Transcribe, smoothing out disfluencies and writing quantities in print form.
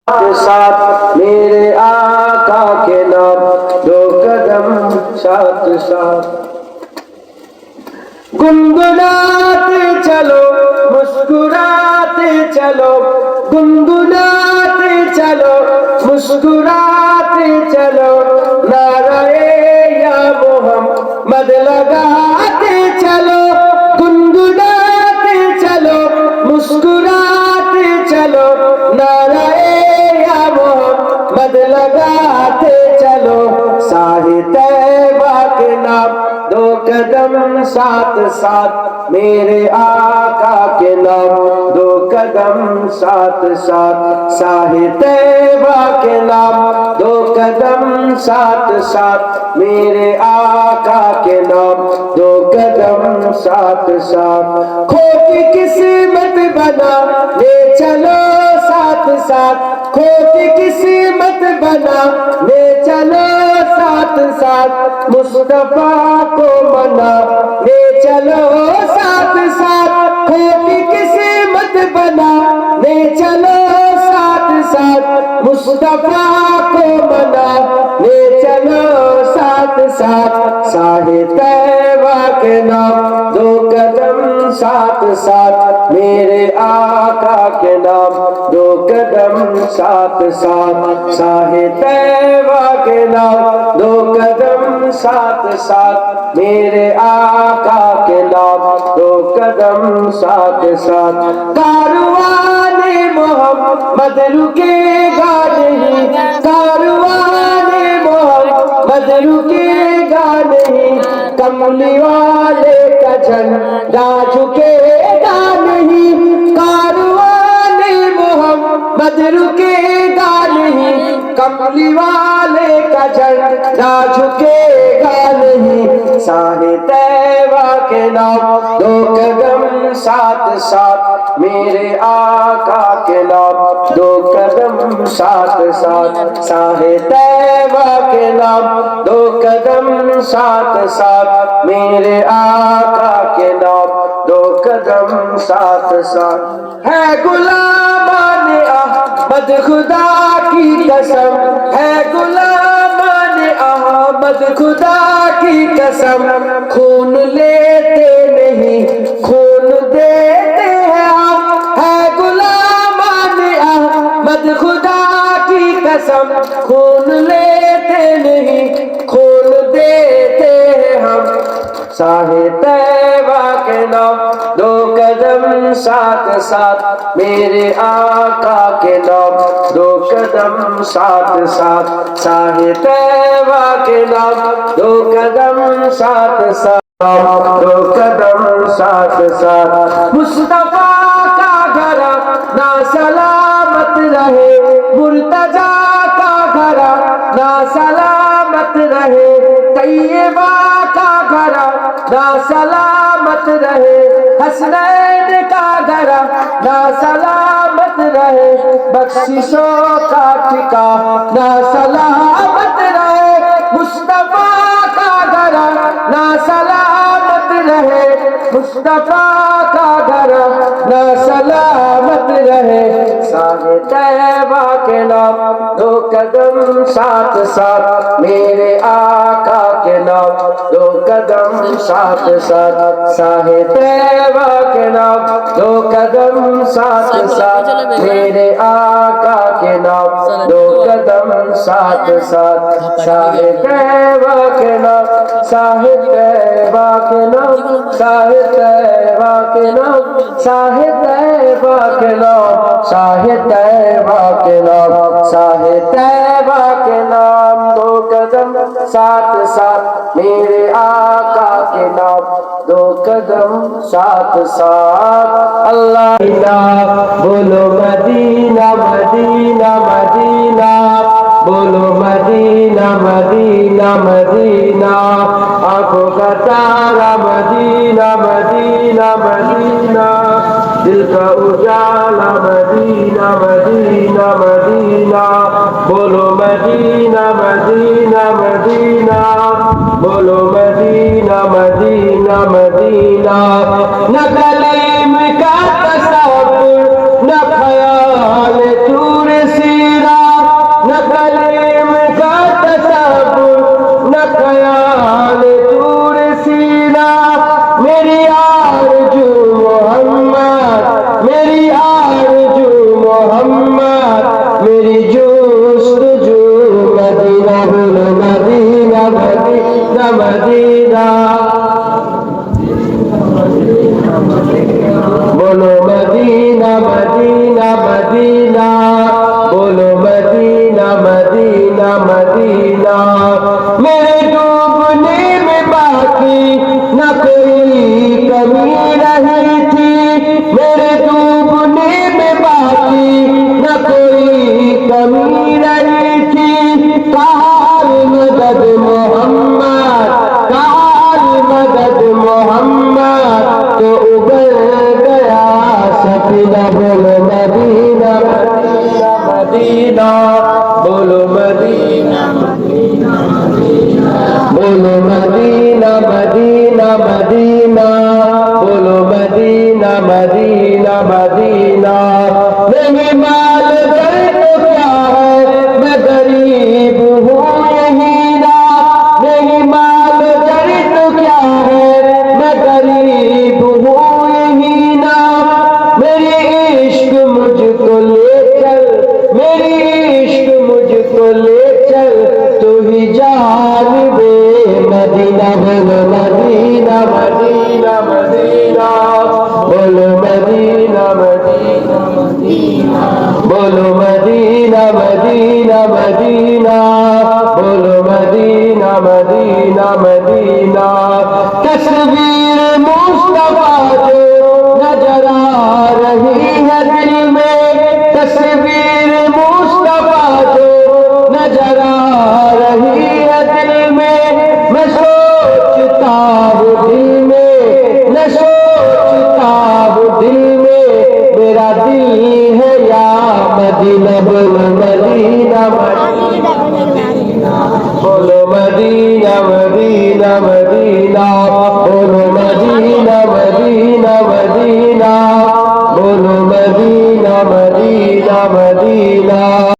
साथ मेरे आका के नाम, दो कदम साथ साथ। गुनगुनाते चलो मुस्कुराते चलो, गुनगुनाते चलो मुस्कुराते चलो, नारे या मोहम्मद लगाते चलो। गुनगुनाते चलो मुस्कुराते चलो, नारे या मोहम्मद लगाते चलो। साहे तैबा के नाम, दो कदम साथ साथ मेरे आका के नाम, दो कदम साथ साथ। साहे तैबा के नाम, दो कदम साथ साथ मेरे आका के नाम, दो कदम साथ साथ। खोटी किस्मत बना ले चलो साथ साथ, खोटी किस्मत बना ले चलो साथ साथ, मुस्तफा को मना ले चलो साथ साथ। खोटी किस्मत बना ले चलो साथ साथ, मुस्तफा को मना ले चलो साथ साथ। साहे तैबा के नाम, दो कदम साथ साथ मेरे आका के नाम, दो कदम साथ साथ। साहे तैबा के नाम, दो कदम साथ साथ मेरे आका के नाम, दो कदम साथ साथ। कारवाने मोहम्मद रुकेगा नहीं, कारवाने मोहम्मद रुकेगा नहीं, कमली वाले का झंडा झुकेगा नहीं। कारवाने मोहम्मद रुकेगा नहीं, कमली वाले का झंडा झुकेगा नहीं। साहे तैबा के नाम, दो कदम साथ साथ मेरे आका के नाम, दो कदम साथ साथ। साहे तैबा के नाम, दो कदम साथ साथ मेरे आका के नाम, दो कदम साथ साथ। है गुलामाने अहमद खुदा की कसम, है गुलामाने अहमद खुदा की कसम, खून लेते नहीं खून देते हैं हम। है गुलामाने अहमद खुदा की कसम, खून लेते नहीं खून देते हैं हम। साहे तैबा के नाम, दो कदम साथ साथ मेरे आका के नाम, दो कदम साथ साथ। साहे तैबा के नाम, दो कदम साथ साथ, दो कदम साथ साथ। मुस्तफा का घरा ना सलामत रहे, मुर्तजा का घरा ना सलामत रहे, तैयबा का घरा ना सलामत रहे, हसनैन का घरा ना सलामत रहे, बख्शिशों का ठिकाना सलामत रहे। मुस्तफा का घरा ना सलामत रहे, मुस्तफा का घरा ना सलामत रहे। साहे तैबा के नाम, दो कदम साथ साथ मेरे आका के नाम, दो कदम साथ साथ। साहे तैबा के नाम, दो कदम साथ साथ मेरे आका के नाम, दो कदम साथ साथ। साहे तैबा के नाम, साहे तैबा के नाम, साहे तैबा के नाम, साहे तैबा के नाम, साहे तैबा के नाम, साहे तैबा के नाम, दो कदम साथ साथ मेरे आका के नाम, दो कदम साथ साथ। अल्लाह बोलो मदीना मदीना मदीना, बोलो मदीना मदीना मदीना, आंखों का तारा मदीना मदीना मदीना, दिल का उजाला मदीना मदीना मदीना। बोलो मदीना मदीना मदीना, बोलो मदीना मदीना मदीना। न कलीम का तसव्वुर, न ख्याल तूर सिर, میری جستجو مدینہ بولو مدینہ مدینہ مدینہ بولو مدینہ مدینہ مدینہ بولو مدینہ مدینہ مدینہ میرے ڈوبنے میں باقی نہ کوئی کمی رہی تھی میرے ڈوبنے میں باقی نہ کوئی کمی رہی تھی کار مدد محمد کار مدد محمد تو ابل گیا سفینہ بولو مدینہ مدینہ مدینہ بولو مدینہ بولو مدینہ مدینہ مدینہ بولو مدینہ مدینہ مدینہ نہیں مال در تو کیا ہے میں غریب ہوں یہی نا نہیں مال در تو کیا ہے میں غریب ہوں یہی نا میری عشق مجھ کو لے چل میری عشق مجھ کو لے چل تو ہی جانب مدینہ بولو مدینہ مدینہ مدینہ بولو مدینہ مدینہ بولو مدینہ مدینہ مدینہ بولو مدینہ مدینہ مدینہ تصویر مصطفیٰ جو نظر آ رہی ہے دل میں تصویر مصطفیٰ جو نظر آ رہی ہے دل میں میں سوچتا ہوں دل میں میں سوچتا ہوں دل میں میرا دل ہے یا مدینہ بولو مدینہ مدینہ بولو مدینہ مدینہ مدینہ بولو